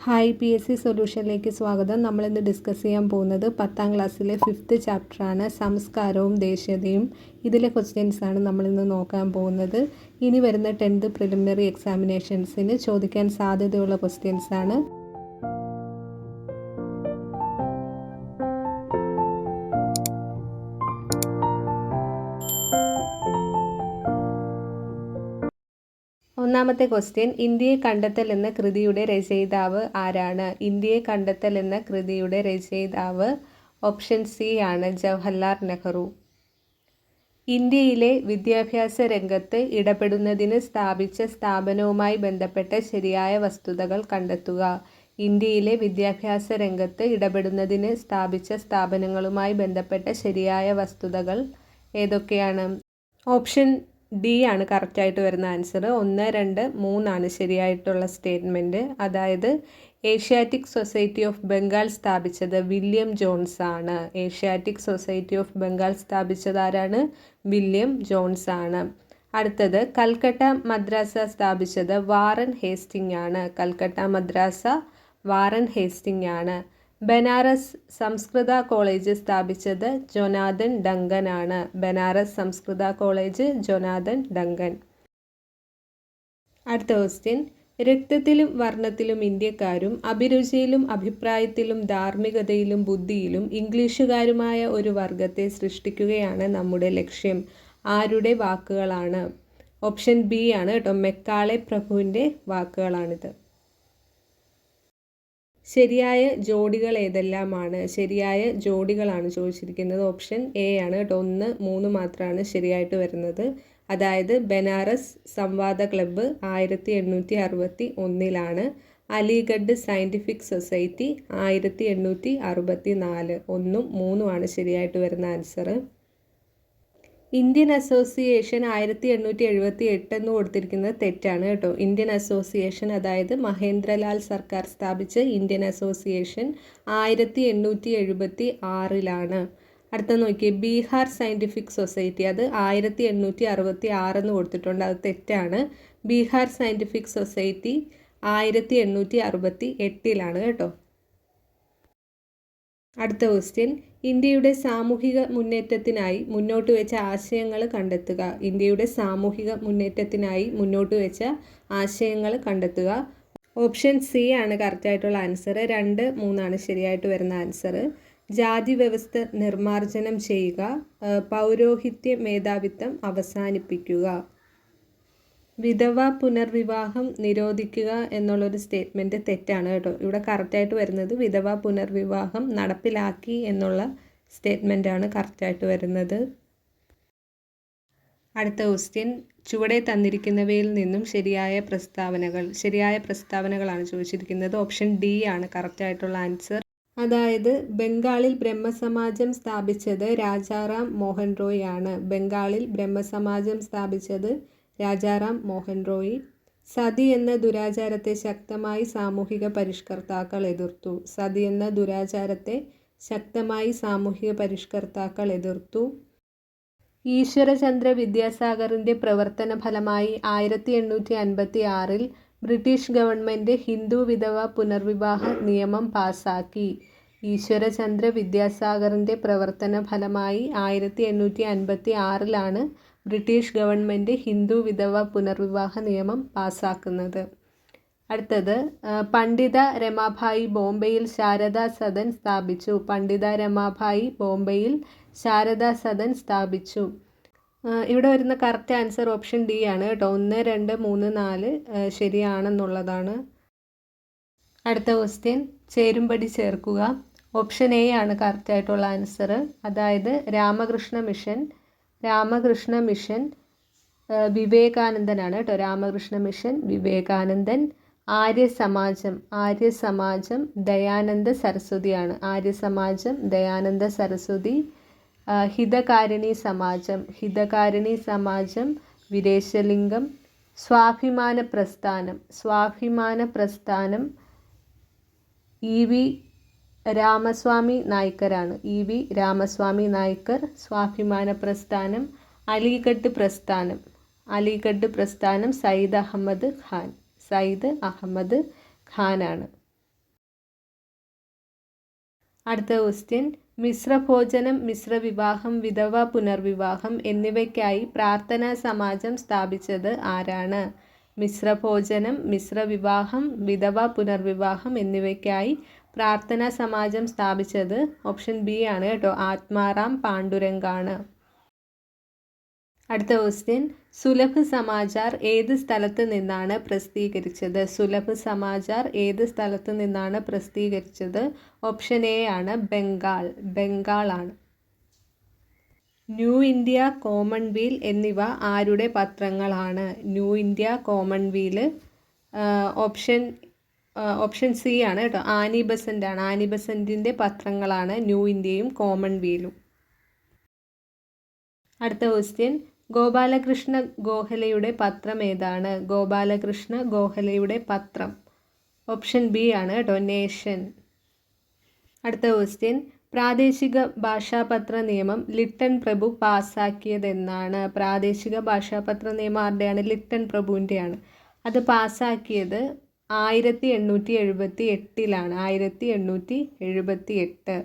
Hi PSC സൊല്യൂഷനിലേക്ക് സ്വാഗതം. നമ്മളിന്ന് discuss ചെയ്യാൻ പോകുന്നത് 10ാം ക്ലാസ്സിലെ 5th ചാപ്റ്ററാണ് സംസ്കാരവും ദേശീയതയും. ഇതിലെ ക്വസ്റ്റ്യൻസാണ് നമ്മളിന്ന് നോക്കാൻ പോകുന്നത്. ഇനി വരുന്ന 10th പ്രിലിമിനറി എക്സാമിനേഷൻസിന് ചോദിക്കാൻ സാധ്യതയുള്ള ക്വസ്റ്റ്യൻസാണ്. ഒന്നാമത്തെ ക്വസ്റ്റ്യൻ, ഇന്ത്യയെ കണ്ടെത്തൽ എന്ന കൃതിയുടെ രചയിതാവ് ആരാണ്? ഇന്ത്യയെ കണ്ടെത്തൽ എന്ന കൃതിയുടെ രചയിതാവ് ഓപ്ഷൻ സി ആണ്, ജവഹർലാൽ നെഹ്റു. ഇന്ത്യയിലെ വിദ്യാഭ്യാസ രംഗത്ത് ഇടപെടുന്നതിന് സ്ഥാപിച്ച സ്ഥാപനവുമായി ബന്ധപ്പെട്ട ശരിയായ വസ്തുതകൾ കണ്ടെത്തുക. ഇന്ത്യയിലെ വിദ്യാഭ്യാസ രംഗത്ത് ഇടപെടുന്നതിന് സ്ഥാപിച്ച സ്ഥാപനങ്ങളുമായി ബന്ധപ്പെട്ട ശരിയായ വസ്തുതകൾ ഏതൊക്കെയാണ്? ഓപ്ഷൻ ഡി ആണ് കറക്റ്റായിട്ട് വരുന്ന ആൻസർ. 1, 2, 3 ആണ് ശരിയായിട്ടുള്ള സ്റ്റേറ്റ്മെൻറ്റ്. അതായത് ഏഷ്യാറ്റിക് സൊസൈറ്റി ഓഫ് ബംഗാൾ സ്ഥാപിച്ചത് വില്യം ജോൺസ് ആണ്. ഏഷ്യാറ്റിക് സൊസൈറ്റി ഓഫ് ബംഗാൾ സ്ഥാപിച്ചത് ആരാണ്? വില്യം ജോൺസ് ആണ്. അടുത്തത്, കൽക്കട്ട മദ്രാസ സ്ഥാപിച്ചത് വാറൻ ഹേസ്റ്റിംഗ് ആണ്. കൽക്കട്ട മദ്രാസ വാറൻ ഹേസ്റ്റിംഗ് ആണ്. ബനാറസ് സംസ്കൃത കോളേജ് സ്ഥാപിച്ചത് ജൊനാഥൻ ഡങ്കൻ ആണ്. ബനാറസ് സംസ്കൃത കോളേജ് ജൊനാഥൻ ഡങ്കൻ. അടുത്ത ക്വസ്റ്റ്യൻ, രക്തത്തിലും വർണ്ണത്തിലും ഇന്ത്യക്കാരും അഭിരുചിയിലും അഭിപ്രായത്തിലും ധാർമ്മികതയിലും ബുദ്ധിയിലും ഇംഗ്ലീഷുകാരുമായ ഒരു വർഗത്തെ സൃഷ്ടിക്കുകയാണ് നമ്മുടെ ലക്ഷ്യം. ആരുടെ വാക്കുകളാണ്? ഓപ്ഷൻ ബി ആണ് കേട്ടോ, മെക്കാളെ പ്രഭുവിൻ്റെ വാക്കുകളാണിത്. ശരിയായ ജോഡികൾ ഏതെല്ലാമാണ്? ശരിയായ ജോഡികളാണ് ചോദിച്ചിരിക്കുന്നത്. ഓപ്ഷൻ എ ആണ് കേട്ടോ, 1, 3 മാത്രമാണ് ശരിയായിട്ട് വരുന്നത്. അതായത് ബനാറസ് സംവാദ ക്ലബ്ബ് 1861 അലിഗഡ് സയൻറ്റിഫിക് സൊസൈറ്റി 1864. 1ഉം 3ഉം ആണ് ശരിയായിട്ട് വരുന്ന ആൻസർ. ഇന്ത്യൻ അസോസിയേഷൻ 1878 എന്ന് കൊടുത്തിരിക്കുന്നത് തെറ്റാണ് കേട്ടോ. ഇന്ത്യൻ അസോസിയേഷൻ, അതായത് മഹേന്ദ്രലാൽ സർക്കാർ സ്ഥാപിച്ച ഇന്ത്യൻ അസോസിയേഷൻ 1876. അടുത്ത നോക്കിയേ, ബീഹാർ സയൻറ്റിഫിക് സൊസൈറ്റി, അത് 1866 എന്ന് കൊടുത്തിട്ടുണ്ട്. അത് തെറ്റാണ്. ബീഹാർ സയൻറ്റിഫിക് സൊസൈറ്റി 1868 കേട്ടോ. അടുത്ത ക്വസ്റ്റ്യൻ, ഇന്ത്യയുടെ സാമൂഹിക മുന്നേറ്റത്തിനായി മുന്നോട്ട് വെച്ച ആശയങ്ങൾ കണ്ടെത്തുക. ഇന്ത്യയുടെ സാമൂഹിക മുന്നേറ്റത്തിനായി മുന്നോട്ട് വെച്ച ആശയങ്ങൾ കണ്ടെത്തുക. ഓപ്ഷൻ സി ആണ് കറക്റ്റായിട്ടുള്ള ആൻസർ. 2, 3 ആണ് ശരിയായിട്ട് വരുന്ന ആൻസർ. ജാതി വ്യവസ്ഥ നിർമ്മാർജ്ജനം ചെയ്യുക, പൗരോഹിത്യ മേധാവിത്വം അവസാനിപ്പിക്കുക, വിധവ പുനർവിവാഹം നിരോധിക്കുക എന്നുള്ളൊരു സ്റ്റേറ്റ്മെൻറ്റ് തെറ്റാണ് കേട്ടോ. ഇവിടെ കറക്റ്റായിട്ട് വരുന്നത് വിധവ പുനർവിവാഹം നടപ്പിലാക്കി എന്നുള്ള സ്റ്റേറ്റ്മെൻറ്റാണ് കറക്റ്റായിട്ട് വരുന്നത്. അടുത്ത ക്വസ്റ്റ്യൻ, ചുവടെ തന്നിരിക്കുന്നവയിൽ നിന്നും ശരിയായ പ്രസ്താവനകളാണ് ചോദിച്ചിരിക്കുന്നത്. ഓപ്ഷൻ ഡി ആണ് കറക്റ്റായിട്ടുള്ള ആൻസർ. അതായത് ബംഗാളിൽ ബ്രഹ്മസമാജം സ്ഥാപിച്ചത് രാജാറാം മോഹൻ റോയ് ആണ്. ബംഗാളിൽ ബ്രഹ്മസമാജം സ്ഥാപിച്ചത് രാജാറാം മോഹൻ റോയ്. സതി എന്ന ദുരാചാരത്തെ ശക്തമായി സാമൂഹിക പരിഷ്കർത്താക്കൾ എതിർത്തു. സതി എന്ന ദുരാചാരത്തെ ശക്തമായി സാമൂഹിക പരിഷ്കർത്താക്കൾ എതിർത്തു. ഈശ്വരചന്ദ്ര വിദ്യാസാഗറിൻ്റെ പ്രവർത്തന ഫലമായി 1856 ബ്രിട്ടീഷ് ഗവൺമെൻറ് ഹിന്ദു വിധവ പുനർവിവാഹ നിയമം പാസാക്കി. ഈശ്വരചന്ദ്ര വിദ്യാസാഗറിൻ്റെ പ്രവർത്തന ഫലമായി 1856 ബ്രിട്ടീഷ് ഗവൺമെൻറ് ഹിന്ദു വിധവ പുനർവിവാഹ നിയമം പാസാക്കുന്നത്. അടുത്തത്, പണ്ഡിത രമാഭായി ബോംബെയിൽ ശാരദാ സദൻ സ്ഥാപിച്ചു. പണ്ഡിത രമാഭായി ബോംബെയിൽ ശാരദാ സദൻ സ്ഥാപിച്ചു. ഇവിടെ വരുന്ന കറക്റ്റ് ആൻസർ ഓപ്ഷൻ ഡി ആണ് കേട്ടോ. 1, 2, 3, 4 ശരിയാണെന്നുള്ളതാണ്. അടുത്ത ക്വസ്റ്റ്യൻ, ചേരുംപടി ചേർക്കുക. ഓപ്ഷൻ എ ആണ് കറക്റ്റായിട്ടുള്ള ആൻസർ. അതായത് രാമകൃഷ്ണ മിഷൻ വിവേകാനന്ദനാണ് കേട്ടോ. രാമകൃഷ്ണ മിഷൻ വിവേകാനന്ദൻ. ആര്യസമാജം ദയാനന്ദ സരസ്വതിയാണ്. ആര്യസമാജം ദയാനന്ദ സരസ്വതി. ഹിതകാരിണി സമാജം വീരേശലിംഗം. സ്വാഭിമാന പ്രസ്ഥാനം EV രാമസ്വാമി നായ്ക്കറാണ്. EV രാമസ്വാമി നായ്ക്കർ. സ്വാഭിമാന പ്രസ്ഥാനം. അലിഗഡ് പ്രസ്ഥാനം സയ്യിദ് അഹമ്മദ് ഖാനാണ്. അടുത്ത ക്വസ്റ്റ്യൻ, മിശ്രഭോജനം, മിശ്രവിവാഹം, വിധവ പുനർവിവാഹം എന്നിവയ്ക്കായി പ്രാർത്ഥനാ സമാജം സ്ഥാപിച്ചത് ആരാണ്? മിശ്രഭോജനം, മിശ്രവിവാഹം, വിധവ പുനർവിവാഹം എന്നിവയ്ക്കായി പ്രാർത്ഥനാ സമാജം സ്ഥാപിച്ചത് ഓപ്ഷൻ ബി ആണ് കേട്ടോ, ആത്മാറാം പാണ്ഡുരംഗാണ്. അടുത്ത ക്വസ്റ്റ്യൻ, സുലഭ് സമാചാർ ഏത് സ്ഥലത്ത് നിന്നാണ് പ്രസിദ്ധീകരിച്ചത്? സുലഭ് സമാചാർ ഏത് സ്ഥലത്ത് നിന്നാണ് പ്രസിദ്ധീകരിച്ചത്? ഓപ്ഷൻ എ ആണ്, ബംഗാളാണ്. ന്യൂ ഇന്ത്യ, കോമൺവീൽ എന്നിവ ആരുടെ പത്രങ്ങളാണ്? New India, Commonweal option C ആണ് കേട്ടോ, ആനി ബസന്റ് ആണ്. ആനി ബസന്റിൻ്റെ പത്രങ്ങളാണ് ന്യൂ ഇന്ത്യയും കോമൺവീലും. അടുത്ത ക്വസ്റ്റ്യൻ, ഗോപാലകൃഷ്ണ ഗോഖലെയുടെ പത്രം ഏതാണ്? ഗോപാലകൃഷ്ണ ഗോഖലെയുടെ പത്രം ഓപ്ഷൻ ബി ആണ് കേട്ടോ, നേഷൻ. അടുത്ത ക്വസ്റ്റ്യൻ, പ്രാദേശിക ഭാഷാപത്ര നിയമം ലിട്ടൺ പ്രഭു പാസ്സാക്കിയതെന്നാണ്? പ്രാദേശിക ഭാഷാപത്ര നിയമം ആരുടെയാണ്? ലിട്ടൺ പ്രഭുവിൻ്റെയാണ്. അത് പാസ്സാക്കിയത് 1878-ലാണ്. 1878.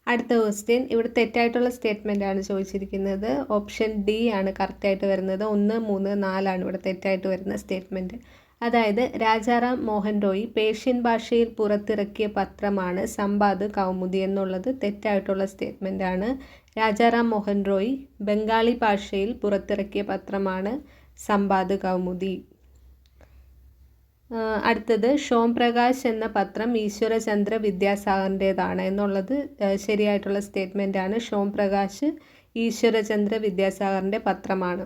അടുത്ത ക്വസ്റ്റ്യൻ, ഇവിടെ തെറ്റായിട്ടുള്ള സ്റ്റേറ്റ്മെൻ്റ് ആണ് ചോദിച്ചിരിക്കുന്നത്. ഓപ്ഷൻ ഡി ആണ് കറക്റ്റായിട്ട് വരുന്നത്. 1, 3, 4 ആണ് ഇവിടെ തെറ്റായിട്ട് വരുന്ന സ്റ്റേറ്റ്മെൻറ്റ്. അതായത് രാജാറാം മോഹൻ റോയ് പേർഷ്യൻ ഭാഷയിൽ പുറത്തിറക്കിയ പത്രമാണ് സമ്പാദ് കൗമുദി എന്നുള്ളത് തെറ്റായിട്ടുള്ള സ്റ്റേറ്റ്മെൻ്റ് ആണ്. രാജാറാം മോഹൻ റോയ് ബംഗാളി ഭാഷയിൽ പുറത്തിറക്കിയ പത്രമാണ് സമ്പാദ് കൗമുദി. അടുത്തത്, ഷോം പ്രകാശ് എന്ന പത്രം ഈശ്വരചന്ദ്ര വിദ്യാസാഗറിൻ്റേതാണ് എന്നുള്ളത് ശരിയായിട്ടുള്ള സ്റ്റേറ്റ്മെൻ്റ് ആണ്. ഷോം പ്രകാശ് ഈശ്വരചന്ദ്ര വിദ്യാസാഗറിൻ്റെ പത്രമാണ്.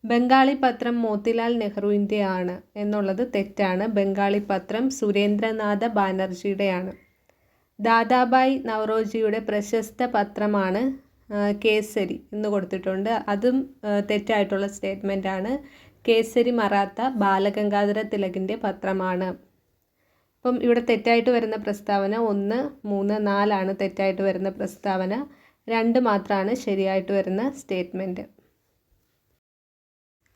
ബംഗാളി പത്രം മോത്തിലാൽ നെഹ്റുവിൻ്റെ ആണ് എന്നുള്ളത് തെറ്റാണ്. ബംഗാളി പത്രം സുരേന്ദ്രനാഥ ബാനർജിയുടെയാണ്. ദാദാബായ് നവറോജിയുടെ പ്രശസ്ത പത്രമാണ് കേസരി എന്ന് കൊടുത്തിട്ടുണ്ട്. അതും തെറ്റായിട്ടുള്ള സ്റ്റേറ്റ്മെൻ്റ് ആണ്. കേസരി മറാത്ത ബാലഗംഗാധര തിലകിൻ്റെ പത്രമാണ്. അപ്പം ഇവിടെ തെറ്റായിട്ട് വരുന്ന പ്രസ്താവന 1, 3, 4 ആണ് തെറ്റായിട്ട് വരുന്ന പ്രസ്താവന. 2 മാത്രമാണ് ശരിയായിട്ട് വരുന്ന സ്റ്റേറ്റ്മെൻറ്റ്.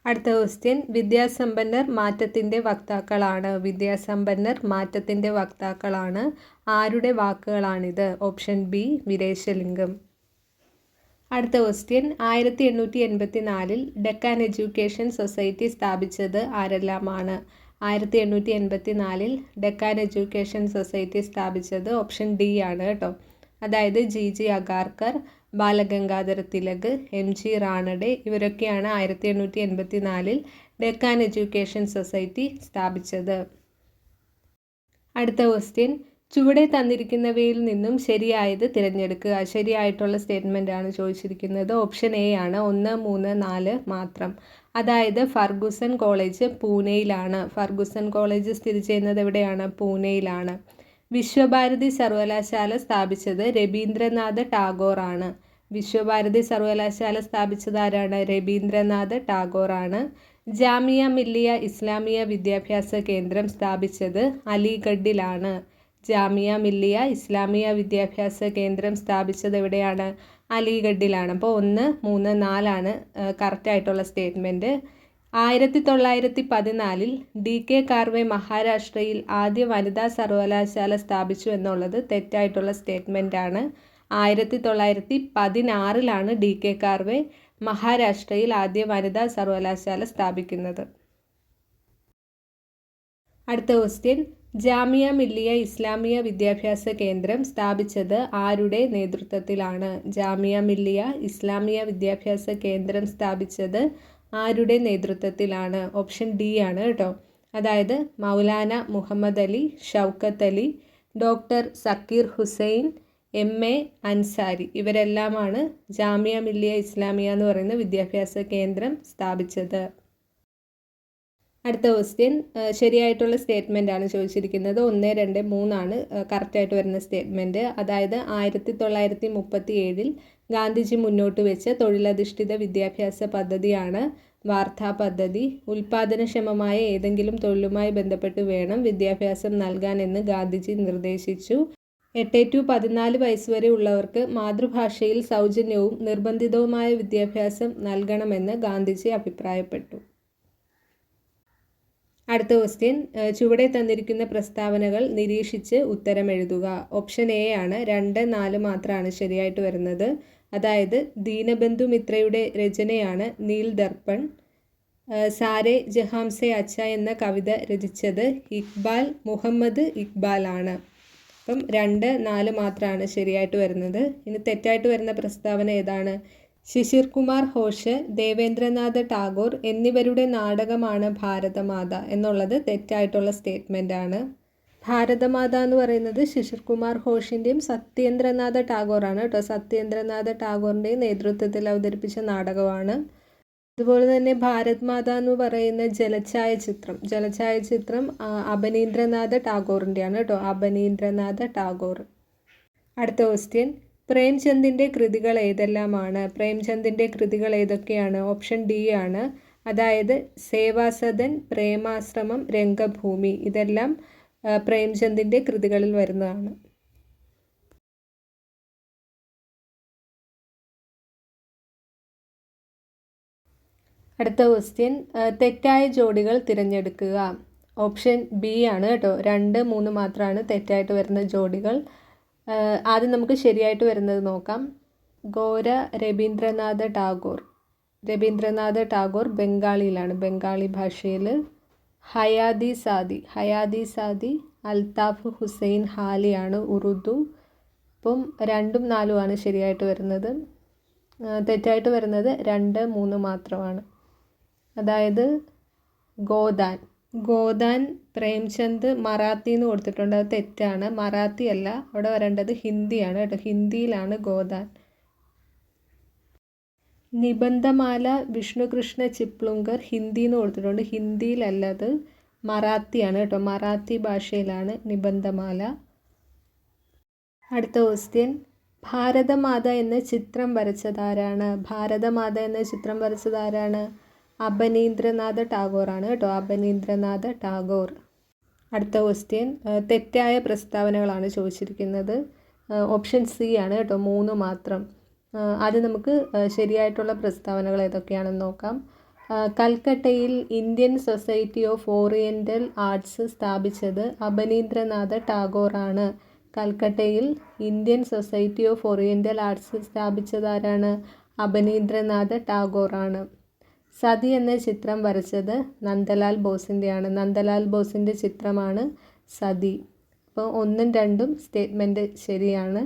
അടുത്ത ക്വസ്റ്റ്യൻ, വിദ്യാസമ്പന്നർ മാറ്റത്തിൻ്റെ വക്താക്കളാണ്. വിദ്യാസമ്പന്നർ മാറ്റത്തിൻ്റെ വക്താക്കളാണ്. ആരുടെ വാക്കുകളാണിത്? Option B, Veeresalingam. അടുത്ത ക്വസ്റ്റ്യൻ, 1884 ഡെക്കാൻ എഡ്യൂക്കേഷൻ സൊസൈറ്റി സ്ഥാപിച്ചത് ആരെല്ലാമാണ്? 1884 ഡെക്കാൻ എഡ്യൂക്കേഷൻ സൊസൈറ്റി സ്ഥാപിച്ചത് ഓപ്ഷൻ ഡി ആണ് കേട്ടോ. അതായത് GG അഗാർക്കർ, ബാലഗംഗാധര തിലക്, MG റാണഡെ ഇവരൊക്കെയാണ് 1884 ഡെക്കാൻ എഡ്യൂക്കേഷൻ സൊസൈറ്റി സ്ഥാപിച്ചത്. അടുത്ത ക്വസ്റ്റ്യൻ, ചുവടെ തന്നിരിക്കുന്നവയിൽ നിന്നും ശരിയായത് തിരഞ്ഞെടുക്കുക. ശരിയായിട്ടുള്ള സ്റ്റേറ്റ്മെൻ്റ് ആണ് ചോദിച്ചിരിക്കുന്നത്. ഓപ്ഷൻ എ ആണ്, 1, 3, 4 മാത്രം. അതായത് ഫർഗൂസൺ കോളേജ് പൂനെയിലാണ്. ഫർഗൂസൺ കോളേജ് സ്ഥിതി ചെയ്യുന്നത് എവിടെയാണ്? പൂനെയിലാണ്. വിശ്വഭാരതി സർവകലാശാല സ്ഥാപിച്ചത് രബീന്ദ്രനാഥ ടാഗോർ ആണ്. വിശ്വഭാരതി സർവകലാശാല സ്ഥാപിച്ചത് ആരാണ്? രബീന്ദ്രനാഥ ടാഗോർ ആണ്. ജാമിയ മില്ലിയ ഇസ്ലാമിയ വിദ്യാഭ്യാസ കേന്ദ്രം സ്ഥാപിച്ചത് അലിഗഡിലാണ്. ജാമിയ മില്ലിയ ഇസ്ലാമിയ വിദ്യാഭ്യാസ കേന്ദ്രം സ്ഥാപിച്ചത് എവിടെയാണ്? അലിഗഡിലാണ്. അപ്പോൾ 1, 3, 4 ആണ് കറക്റ്റായിട്ടുള്ള സ്റ്റേറ്റ്മെൻറ്റ്. 1914 DK കാർവെ മഹാരാഷ്ട്രയിൽ ആദ്യ വനിതാ സർവകലാശാല സ്ഥാപിച്ചു എന്നുള്ളത് തെറ്റായിട്ടുള്ള സ്റ്റേറ്റ്മെൻ്റ് ആണ്. 1916 DK കാർവെ മഹാരാഷ്ട്രയിൽ ആദ്യ വനിതാ സർവകലാശാല സ്ഥാപിക്കുന്നത്. അടുത്ത ക്വസ്റ്റ്യൻ, ജാമിയ മില്ലിയ ഇസ്ലാമിയ വിദ്യാഭ്യാസ കേന്ദ്രം സ്ഥാപിച്ചത് ആരുടെ നേതൃത്വത്തിലാണ്? ജാമിയ മില്ലിയ ഇസ്ലാമിയ വിദ്യാഭ്യാസ കേന്ദ്രം സ്ഥാപിച്ചത് ആരുടെ നേതൃത്വത്തിലാണ്? ഓപ്ഷൻ ഡി ആണ് കേട്ടോ. അതായത് മൗലാന മുഹമ്മദ് അലി, ഷൗക്കത്ത് അലി, ഡോക്ടർ സക്കീർ ഹുസൈൻ, MA അൻസാരി ഇവരെല്ലാമാണ് ജാമിയ മില്ലിയ ഇസ്ലാമിയ എന്ന് പറയുന്ന വിദ്യാഭ്യാസ കേന്ദ്രം സ്ഥാപിച്ചത്. അടുത്ത ക്വസ്റ്റ്യൻ, ശരിയായിട്ടുള്ള സ്റ്റേറ്റ്മെൻ്റ് ആണ് ചോദിച്ചിരിക്കുന്നത്. 1, 2, 3 ആണ് കറക്റ്റായിട്ട് വരുന്ന സ്റ്റേറ്റ്മെൻറ്റ്. അതായത് 1937 ഗാന്ധിജി മുന്നോട്ട് വെച്ച തൊഴിലധിഷ്ഠിത വിദ്യാഭ്യാസ പദ്ധതിയാണ് വാർധാ പദ്ധതി. ഉൽപാദനക്ഷമമായ ഏതെങ്കിലും തൊഴിലുമായി ബന്ധപ്പെട്ട് വേണം വിദ്യാഭ്യാസം നൽകാനെന്ന് ഗാന്ധിജി നിർദ്ദേശിച്ചു. 8 to 14 വയസ്സുവരെ ഉള്ളവർക്ക് മാതൃഭാഷയിൽ സൗജന്യവും നിർബന്ധിതവുമായ വിദ്യാഭ്യാസം നൽകണമെന്ന് ഗാന്ധിജി അഭിപ്രായപ്പെട്ടു. അടുത്ത ക്വസ്റ്റ്യൻ, ചുവടെ തന്നിരിക്കുന്ന പ്രസ്താവനകൾ നിരീക്ഷിച്ച് ഉത്തരം എഴുതുക. ഓപ്ഷൻ എ ആണ് 2, 4 മാത്രമാണ് ശരിയായിട്ട് വരുന്നത്. അതായത് ദീനബന്ധു മിത്രയുടെ രചനയാണ് നീൽ ദർപ്പൺ. സാരെ ജഹാംസെ അച്ച എന്ന കവിത രചിച്ചത് ഇക്ബാൽ, മുഹമ്മദ് ഇക്ബാൽ ആണ്. അപ്പം 2, 4 മാത്രമാണ് ശരിയായിട്ട് വരുന്നത്. ഇനി തെറ്റായിട്ട് വരുന്ന പ്രസ്താവന ഏതാണ്? ശിശിർ കുമാർ ഘോഷ്, ദേവേന്ദ്രനാഥ ടാഗോർ എന്നിവരുടെ നാടകമാണ് ഭാരതമാത എന്നുള്ളത് തെറ്റായിട്ടുള്ള സ്റ്റേറ്റ്മെൻ്റ് ആണ്. ഭാരതമാത എന്ന് പറയുന്നത് ശിശിർ കുമാർ ഘോഷിൻ്റെയും സത്യേന്ദ്രനാഥ ടാഗോറാണ് കേട്ടോ. സത്യേന്ദ്രനാഥ ടാഗോറിൻ്റെയും നേതൃത്വത്തിൽ അവതരിപ്പിച്ച നാടകമാണ്. അതുപോലെ തന്നെ ഭാരത് മാത എന്ന് പറയുന്ന ജലഛായ ചിത്രം അബനീന്ദ്രനാഥ ടാഗോറിൻ്റെയാണ് കേട്ടോ. അബനീന്ദ്രനാഥ ടാഗോർ. അടുത്ത ക്വസ്റ്റ്യൻ, പ്രേംചന്ദിൻ്റെ കൃതികൾ ഏതെല്ലാമാണ്? പ്രേംചന്ദിൻ്റെ കൃതികൾ ഏതൊക്കെയാണ്? ഓപ്ഷൻ ഡി ആണ്. അതായത് സേവാസദൻ, പ്രേമാശ്രമം, രംഗഭൂമി ഇതെല്ലാം പ്രേംചന്ദിൻ്റെ കൃതികളിൽ വരുന്നതാണ്. അടുത്ത ക്വസ്റ്റ്യൻ, തെറ്റായ ജോഡികൾ തിരഞ്ഞെടുക്കുക. ഓപ്ഷൻ ബി ആണ് കേട്ടോ. 2, 3 മാത്രമാണ് തെറ്റായിട്ട് വരുന്ന ജോഡികൾ. ആദ്യം നമുക്ക് ശരിയായിട്ട് വരുന്നത് നോക്കാം. ഗോര രവീന്ദ്രനാഥ ടാഗോർ ബംഗാളിയിലാണ്, ബംഗാളി ഭാഷയിൽ. ഹയാദി സാദി അൽത്താഫ് ഹുസൈൻ ഹാലിയാണ്, ഉറുദു. അപ്പം 2ഉം 4ഉമാണ് ശരിയായിട്ട് വരുന്നത്. തെറ്റായിട്ട് വരുന്നത് 2, 3 മാത്രമാണ്. അതായത് ഗോദാൻ പ്രേംചന്ദ് മറാത്തി എന്ന് കൊടുത്തിട്ടുണ്ട്. അത് തെറ്റാണ്. മറാത്തി അല്ല, അവിടെ വരേണ്ടത് ഹിന്ദിയാണ് കേട്ടോ. ഹിന്ദിയിലാണ് ഗോദാൻ. നിബന്ധമാല വിഷ്ണുകൃഷ്ണ ചിപ്ലുങ്കർ ഹിന്ദി എന്ന് കൊടുത്തിട്ടുണ്ട്. ഹിന്ദിയിലല്ല, അത് മറാത്തിയാണ് കേട്ടോ. മറാത്തി ഭാഷയിലാണ് നിബന്ധമാല. അടുത്ത ക്വസ്റ്റ്യൻ, ഭാരതമാത എന്ന ചിത്രം വരച്ചതാരാണ്? അബനീന്ദ്രനാഥ ടാഗോറാണ് കേട്ടോ. അബനീന്ദ്രനാഥ ടാഗോർ. അടുത്ത ക്വസ്റ്റ്യൻ, തെറ്റായ പ്രസ്താവനകളാണ് ചോദിച്ചിരിക്കുന്നത്. ഓപ്ഷൻ സി ആണ് കേട്ടോ. 3 മാത്രം. ആദ്യം നമുക്ക് ശരിയായിട്ടുള്ള പ്രസ്താവനകൾ ഏതൊക്കെയാണെന്ന് നോക്കാം. കൽക്കട്ടയിൽ Indian Society of Oriental Arts സ്ഥാപിച്ചത് അബനീന്ദ്രനാഥ ടാഗോറാണ്. കൽക്കട്ടയിൽ Indian Society of Oriental Arts സ്ഥാപിച്ചതാരാണ്? അബനീന്ദ്രനാഥ ടാഗോറാണ്. സതി എന്ന ചിത്രം വരച്ചത് നന്ദലാൽ ബോസിൻ്റെയാണ്. നന്ദലാൽ ബോസിൻ്റെ ചിത്രമാണ് സതി. അപ്പോൾ 1ഉം 2ഉം സ്റ്റേറ്റ്മെൻറ്റ് ശരിയാണ്.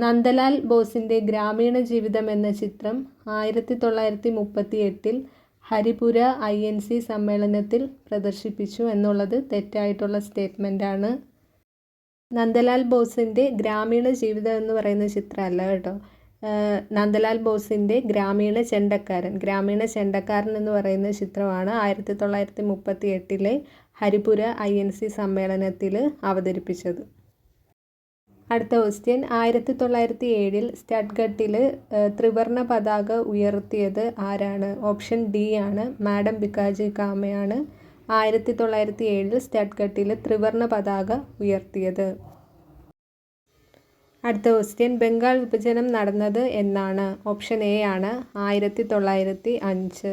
നന്ദലാൽ ബോസിൻ്റെ ഗ്രാമീണ ജീവിതം എന്ന ചിത്രം 1938 ഹരിപുര INC സമ്മേളനത്തിൽ പ്രദർശിപ്പിച്ചു എന്നുള്ളത് തെറ്റായിട്ടുള്ള സ്റ്റേറ്റ്മെൻറ്റാണ്. നന്ദലാൽ ബോസിൻ്റെ ഗ്രാമീണ ജീവിതം എന്ന് പറയുന്ന ചിത്രമല്ല കേട്ടോ. നന്ദലാൽ ബോസിൻ്റെ ഗ്രാമീണ ചെണ്ടക്കാരൻ എന്ന് പറയുന്ന ചിത്രമാണ് 1938 ഹരിപുര INC സമ്മേളനത്തിൽ അവതരിപ്പിച്ചത്. അടുത്ത ക്വസ്റ്റ്യൻ, 1907 സ്റ്റഡ്ഗട്ടിൽ ത്രിവർണ പതാക ഉയർത്തിയത് ആരാണ്? ഓപ്ഷൻ ഡി ആണ്. മാഡം ബിക്കാജി കാമയാണ് 1907 സ്റ്റഡ്ഗട്ടിൽ ത്രിവർണ പതാക ഉയർത്തിയത്. അടുത്ത ക്വസ്റ്റ്യൻ, ബംഗാൾ വിഭജനം നടന്നത് എന്നാണ്? ഓപ്ഷൻ എ ആണ്. 1905.